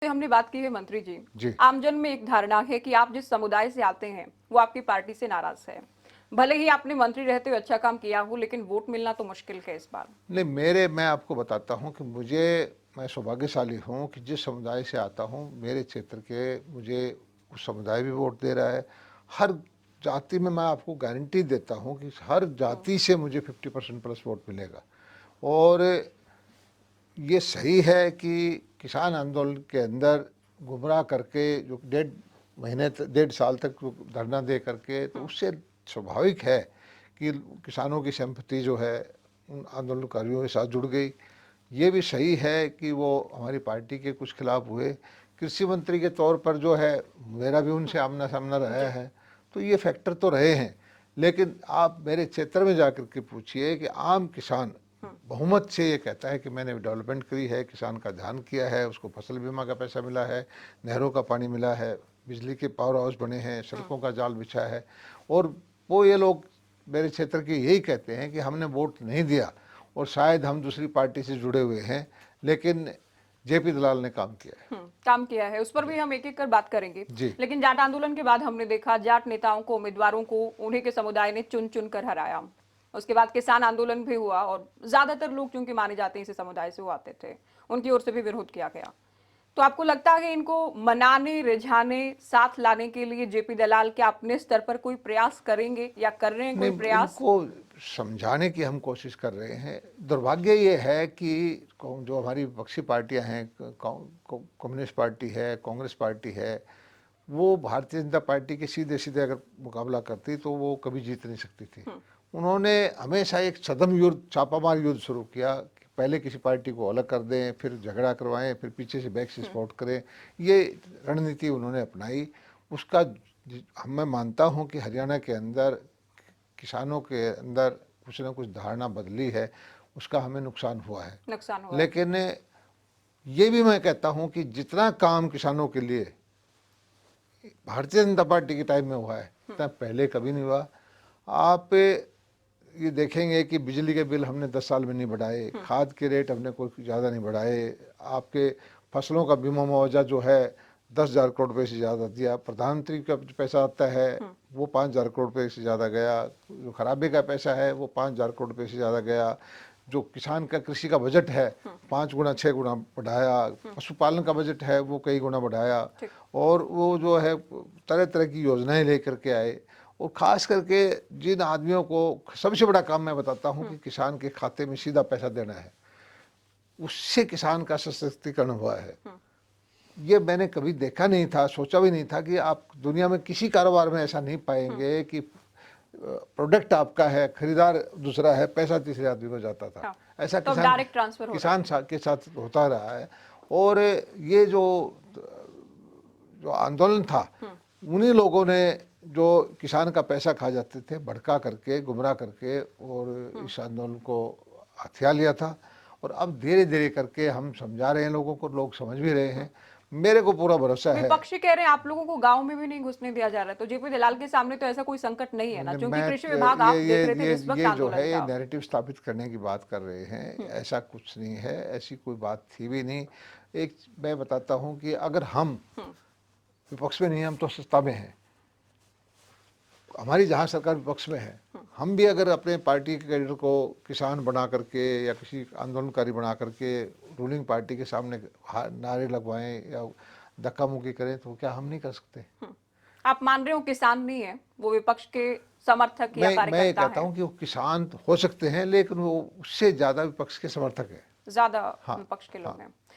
हमने बात की है मंत्री जी। जी। आमजन में एक धारणा है कि आप जिस समुदाय से आते हैं वो आपकी पार्टी से नाराज है। भले ही आपने मंत्री रहते हुए अच्छा काम किया हो, लेकिन वोट मिलना तो मुश्किल है इस बार। नहीं, मैं आपको बताता हूँ कि मैं सौभाग्यशाली हूँ कि जिस समुदाय से आता हूँ, मेरे क्षेत्र के मुझे उस समुदाय भी वोट दे रहा है। हर जाति में मैं आपको गारंटी देता हूँ कि हर जाति से मुझे 50% प्लस वोट मिलेगा। और ये सही है कि किसान आंदोलन के अंदर गुमराह करके जो 1.5 साल तक धरना दे करके, तो उससे स्वाभाविक है कि किसानों की सिंपैथी जो है उन आंदोलनकारियों के साथ जुड़ गई। ये भी सही है कि वो हमारी पार्टी के कुछ खिलाफ हुए। कृषि मंत्री के तौर पर जो है मेरा भी उनसे आमना सामना रहा है, तो ये फैक्टर तो रहे हैं। लेकिन आप मेरे क्षेत्र में जाकर के पूछिए कि आम किसान बहुमत से ये कहता है कि मैंने डेवलपमेंट करी है, किसान का ध्यान किया है, उसको फसल बीमा का पैसा मिला है, नहरों का पानी मिला है, बिजली के पावर हाउस बने हैं, सड़कों का जाल बिछा है। और वो ये लोग मेरे क्षेत्र के यही कहते हैं कि हमने वोट नहीं दिया और शायद हम दूसरी पार्टी से जुड़े हुए हैं, लेकिन जेपी दलाल ने काम किया है। काम किया है, उस पर भी हम एक एक कर बात करेंगे। जी। लेकिन जाट आंदोलन के बाद हमने देखा जाट नेताओं को, उम्मीदवारों को उन्हीं के समुदाय ने चुन चुन कर हराया। उसके बाद किसान आंदोलन भी हुआ और ज्यादातर लोग चूंकि माने जाते हैं इसी समुदाय से वो आते थे, उनकी ओर से भी विरोध किया गया। तो आपको लगता है इनको मनाने, रिझाने, साथ लाने के लिए जेपी दलाल क्या अपने स्तर पर कोई प्रयास करेंगे या कर रहे हैं कोई नहीं, प्रयास? इनको समझाने की हम कोशिश कर रहे हैं। दुर्भाग्य ये है कि जो हमारी विपक्षी पार्टियां हैं, कम्युनिस्ट पार्टी है, कांग्रेस पार्टी है, वो भारतीय जनता पार्टी के सीधे सीधे अगर मुकाबला करती तो वो कभी जीत नहीं सकती थी। उन्होंने हमेशा एक छद्म युद्ध, छापामार युद्ध शुरू किया कि पहले किसी पार्टी को अलग कर दें, फिर झगड़ा करवाएं, फिर पीछे से बैक से सपोर्ट करें। ये रणनीति उन्होंने अपनाई। उसका मैं मानता हूँ कि हरियाणा के अंदर किसानों के अंदर कुछ ना कुछ धारणा बदली है, उसका हमें नुकसान हुआ है। नुकसान हुआ है। लेकिन ये भी मैं कहता हूँ कि जितना काम किसानों के लिए भारतीय जनता पार्टी के टाइम में हुआ है, इतना पहले कभी नहीं हुआ। आप ये देखेंगे कि बिजली के बिल हमने 10 साल में नहीं बढ़ाए, खाद के रेट हमने कोई ज़्यादा नहीं बढ़ाए, आपके फसलों का बीमा मुआवजा जो है 10,000 करोड़ रुपये से ज़्यादा दिया, प्रधानमंत्री का जो पैसा आता है वो 5,000 करोड़ रुपये से ज़्यादा गया, जो खराबे का पैसा है वो 5,000 करोड़ रुपये से ज़्यादा गया, जो किसान का कृषि का बजट है 5 गुना 6 गुना बढ़ाया, पशुपालन का बजट है वो कई गुना बढ़ाया, और वो जो है तरह तरह की योजनाएं लेकर के आए। और ख़ास करके जिन आदमियों को, सबसे बड़ा काम मैं बताता हूँ कि किसान के खाते में सीधा पैसा देना है, उससे किसान का सशक्तिकरण हुआ है। ये मैंने कभी देखा नहीं था, सोचा भी नहीं था कि आप दुनिया में किसी कारोबार में ऐसा नहीं पाएंगे कि प्रोडक्ट आपका है, खरीदार दूसरा है, पैसा तीसरे आदमी को जाता था। ऐसा तो डायरेक्ट ट्रांसफर किसान के साथ होता रहा है। और ये जो आंदोलन था, उन्हीं लोगों ने जो किसान का पैसा खा जाते थे भड़का करके, गुमराह करके, और इस आंदोलन को हथिया लिया था। और अब धीरे धीरे करके हम समझा रहे हैं लोगों को, लोग समझ भी रहे हैं। मेरे को पूरा भरोसा है। विपक्षी कह रहे हैं आप लोगों को गांव में भी नहीं घुसने दिया जा रहा है, तो जेपी दलाल के सामने तो ऐसा कोई संकट नहीं है ना, क्योंकि कृषि विभाग आप देख रहे थे जिस वक्त ये जो है आंदोलन ये था। नैरेटिव स्थापित करने की बात कर रहे हैं, ऐसा कुछ नहीं है, ऐसी कोई बात थी भी नहीं। एक मैं बताता हूँ कि अगर हम विपक्ष में नहीं, हम तो सत्ता में हैं, हमारी जहाँ सरकार विपक्ष में है, हम भी अगर अपने पार्टी के कैडर को किसान बना करके या किसी आंदोलनकारी बना करके रूलिंग पार्टी के सामने नारे लगवाएं या धक्का मुक्की करें, तो क्या हम नहीं कर सकते? आप मान रहे हो किसान नहीं है, वो विपक्ष के समर्थक या मैं ये कार्यकर्ता कहता हैं? हूँ कि वो किसान तो हो सकते हैं, लेकिन वो उससे ज़्यादा विपक्ष के समर्थक है। ज्यादा हाँ, विपक्ष के लोग हाँ। हैं।